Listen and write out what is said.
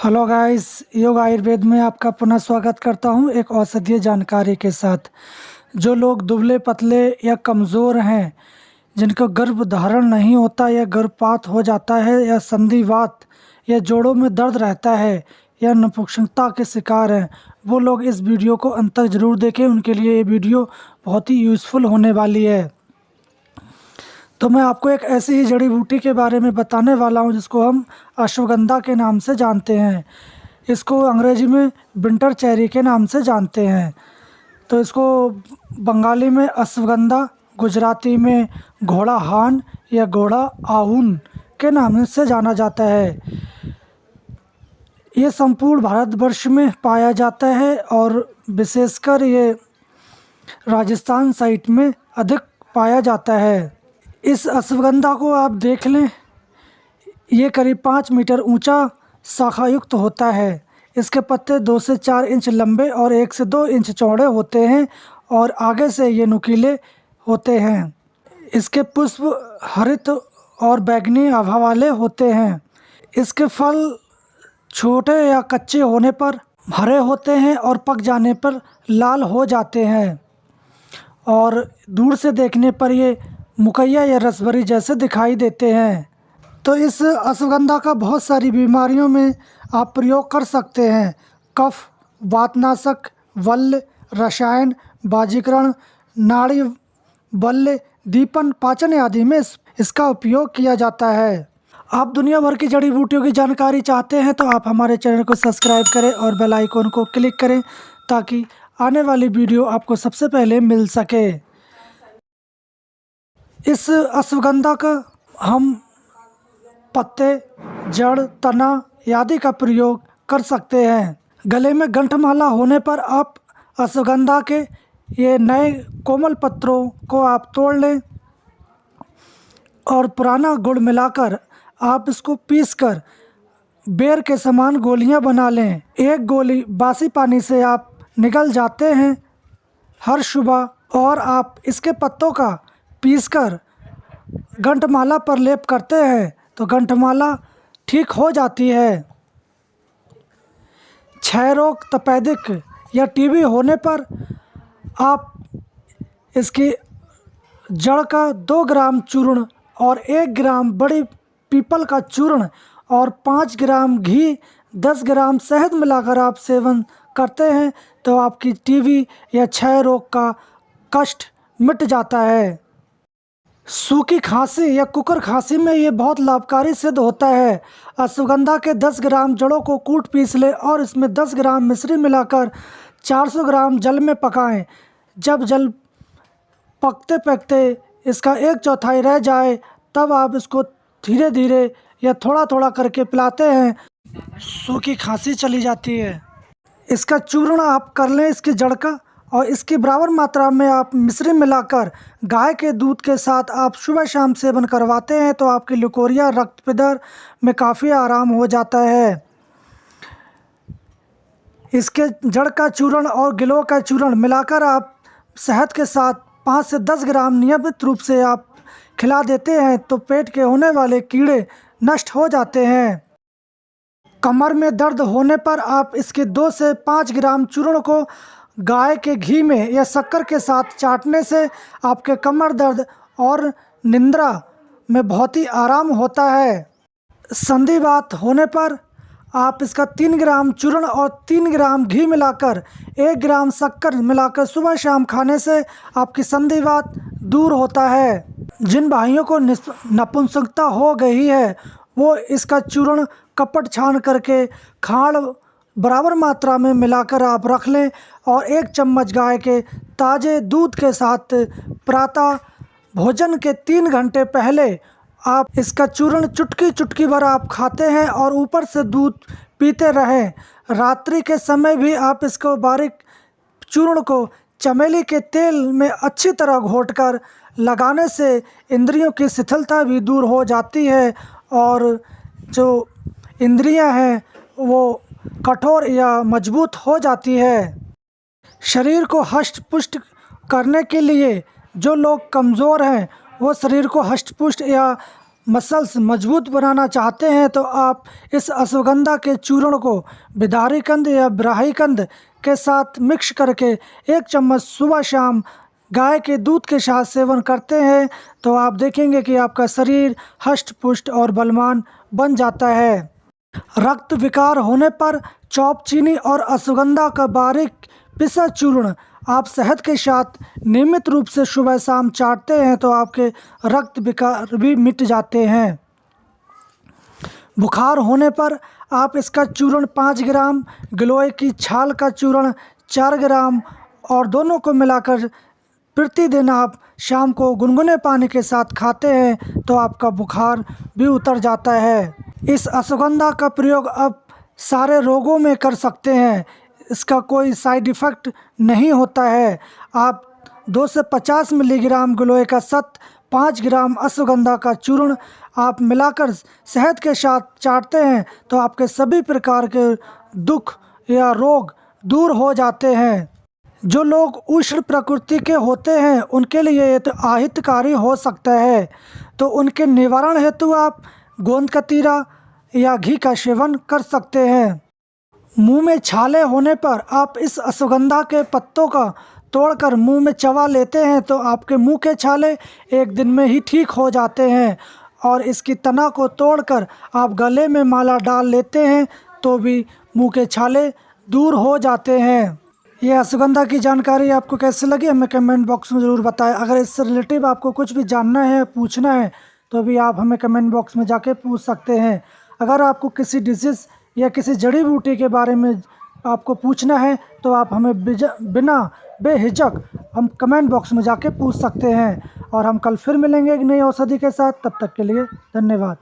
Hello guys, योग आयुर्वेद में आपका पुनः स्वागत करता हूं एक औषधीय जानकारी के साथ। जो लोग दुबले पतले या कमज़ोर हैं, जिनको गर्भ धारण नहीं होता या गर्भपात हो जाता है या संधिवात या जोड़ों में दर्द रहता है या नपुंसकता के शिकार हैं, वो लोग इस वीडियो को अंत तक ज़रूर देखें। उनके लिए ये वीडियो बहुत ही यूज़फुल होने वाली है। तो मैं आपको एक ऐसी ही जड़ी बूटी के बारे में बताने वाला हूं जिसको हम अश्वगंधा के नाम से जानते हैं। इसको अंग्रेजी में विंटर चेरी के नाम से जानते हैं। तो इसको बंगाली में अश्वगंधा, गुजराती में घोड़ा हान या घोड़ा आहून के नाम से जाना जाता है। ये संपूर्ण भारतवर्ष में पाया जाता है और विशेषकर ये राजस्थान साइड में अधिक पाया जाता है। इस अश्वगंधा को आप देख लें, ये करीब 5 मीटर ऊंचा शाखायुक्त होता है। इसके पत्ते 2 से 4 इंच लंबे और 1 से 2 इंच चौड़े होते हैं और आगे से ये नुकीले होते हैं। इसके पुष्प हरित और बैंगनी आभा वाले होते हैं। इसके फल छोटे या कच्चे होने पर हरे होते हैं और पक जाने पर लाल हो जाते हैं और दूर से देखने पर ये मुकैया या रसभरी जैसे दिखाई देते हैं। तो इस अश्वगंधा का बहुत सारी बीमारियों में आप प्रयोग कर सकते हैं। कफ, वातनाशक, वल्ल, रसायन, बाजीकरण, नाड़ी बल्ले, दीपन, पाचन आदि में इसका उपयोग किया जाता है। आप दुनिया भर की जड़ी बूटियों की जानकारी चाहते हैं तो आप हमारे चैनल को सब्सक्राइब करें और बेल आइकन को क्लिक करें ताकि आने वाली वीडियो आपको सबसे पहले मिल सके। इस अश्वगंधा का हम पत्ते, जड़, तना आदि का प्रयोग कर सकते हैं। गले में गंठमाला होने पर आप अश्वगंधा के ये नए कोमल पत्रों को आप तोड़ लें और पुराना गुड़ मिलाकर आप इसको पीसकर बेर के समान गोलियां बना लें। एक गोली बासी पानी से आप निगल जाते हैं हर सुबह और आप इसके पत्तों का पीसकर गंठमाला पर लेप करते हैं तो गंठमाला ठीक हो जाती है। क्षय रोग, तपेदिक या टीबी होने पर आप इसकी जड़ का 2 ग्राम चूर्ण और 1 ग्राम बड़ी पीपल का चूर्ण और 5 ग्राम घी, 10 ग्राम शहद मिलाकर आप सेवन करते हैं तो आपकी टीबी या क्षय रोग का कष्ट मिट जाता है। सूखी खांसी या कुकर खांसी में ये बहुत लाभकारी सिद्ध होता है। अश्वगंधा के 10 ग्राम जड़ों को कूट पीस लें और इसमें 10 ग्राम मिश्री मिलाकर 400 ग्राम जल में पकाएं। जब जल पकते पकते इसका 1/4 रह जाए तब आप इसको धीरे धीरे या थोड़ा थोड़ा करके पिलाते हैं, सूखी खांसी चली जाती है। इसका चूर्ण आप कर लें इसकी जड़ का और इसकी बराबर मात्रा में आप मिश्री मिलाकर गाय के दूध के साथ आप सुबह शाम सेवन करवाते हैं तो आपकी लिकोरिया, रक्त पिदर में काफ़ी आराम हो जाता है। इसके जड़ का चूर्ण और गिलोय का चूर्ण मिलाकर आप शहद के साथ 5 से 10 ग्राम नियमित रूप से आप खिला देते हैं तो पेट के होने वाले कीड़े नष्ट हो जाते हैं। कमर में दर्द होने पर आप इसके 2 से 5 ग्राम चूर्ण को गाय के घी में या शक्कर के साथ चाटने से आपके कमर दर्द और निंद्रा में बहुत ही आराम होता है। संधिवात होने पर आप इसका 3 ग्राम चूर्ण और 3 ग्राम घी मिलाकर 1 ग्राम शक्कर मिलाकर सुबह शाम खाने से आपकी संधिवात दूर होता है। जिन भाइयों को नपुंसकता हो गई है वो इसका चूर्ण कपट छान करके खांड बराबर मात्रा में मिलाकर आप रख लें और 1 चम्मच गाय के ताज़े दूध के साथ प्रातः भोजन के 3 घंटे पहले आप इसका चूर्ण चुटकी चुटकी भर आप खाते हैं और ऊपर से दूध पीते रहें। रात्रि के समय भी आप इसको बारीक चूर्ण को चमेली के तेल में अच्छी तरह घोटकर लगाने से इंद्रियों की शिथिलता भी दूर हो जाती है और जो इंद्रियां हैं वो कठोर या मजबूत हो जाती है। शरीर को हष्ट पुष्ट करने के लिए जो लोग कमज़ोर हैं वो शरीर को हष्ट पुष्ट या मसल्स मजबूत बनाना चाहते हैं तो आप इस अश्वगंधा के चूर्ण को बिदारीकंद या ब्राहीकंद के साथ मिक्स करके 1 चम्मच सुबह शाम गाय के दूध के साथ सेवन करते हैं तो आप देखेंगे कि आपका शरीर हष्ट पुष्ट और बलवान बन जाता है। रक्त विकार होने पर चॉप चीनी और अश्वगंधा का बारीक पिसा चूर्ण आप शहद के साथ नियमित रूप से सुबह शाम चाटते हैं तो आपके रक्त विकार भी मिट जाते हैं। बुखार होने पर आप इसका चूर्ण 5 ग्राम, गिलोय की छाल का चूर्ण 4 ग्राम और दोनों को मिलाकर प्रतिदिन आप शाम को गुनगुने पानी के साथ खाते हैं तो आपका बुखार भी उतर जाता है। इस अश्वगंधा का प्रयोग आप सारे रोगों में कर सकते हैं। इसका कोई साइड इफ़ेक्ट नहीं होता है। आप 2 से 50 मिलीग्राम गिलोय का सत, 5 ग्राम अश्वगंधा का चूर्ण आप मिलाकर शहद के साथ चाटते हैं तो आपके सभी प्रकार के दुख या रोग दूर हो जाते हैं। जो लोग उष्ण प्रकृति के होते हैं उनके लिए ये तो अहितकारी हो सकता है, तो उनके निवारण हेतु आप गोंद कतीरा या घी का सेवन कर सकते हैं। मुंह में छाले होने पर आप इस अश्वगंधा के पत्तों का तोड़कर मुंह में चबा लेते हैं तो आपके मुंह के छाले 1 दिन में ही ठीक हो जाते हैं और इसकी तना को तोड़कर आप गले में माला डाल लेते हैं तो भी मुंह के छाले दूर हो जाते हैं। ये अश्वगंधा की जानकारी आपको कैसे लगी हमें कमेंट बॉक्स में ज़रूर बताएं। अगर इससे रिलेटिव आपको कुछ भी जानना है, पूछना है तो भी आप हमें कमेंट बॉक्स में जाके पूछ सकते हैं। अगर आपको किसी डिजीज़ या किसी जड़ी बूटी के बारे में आपको पूछना है तो आप हमें बिना बेहिचक हम कमेंट बॉक्स में जाके पूछ सकते हैं और हम कल फिर मिलेंगे एक नई औषधि के साथ। तब तक के लिए धन्यवाद।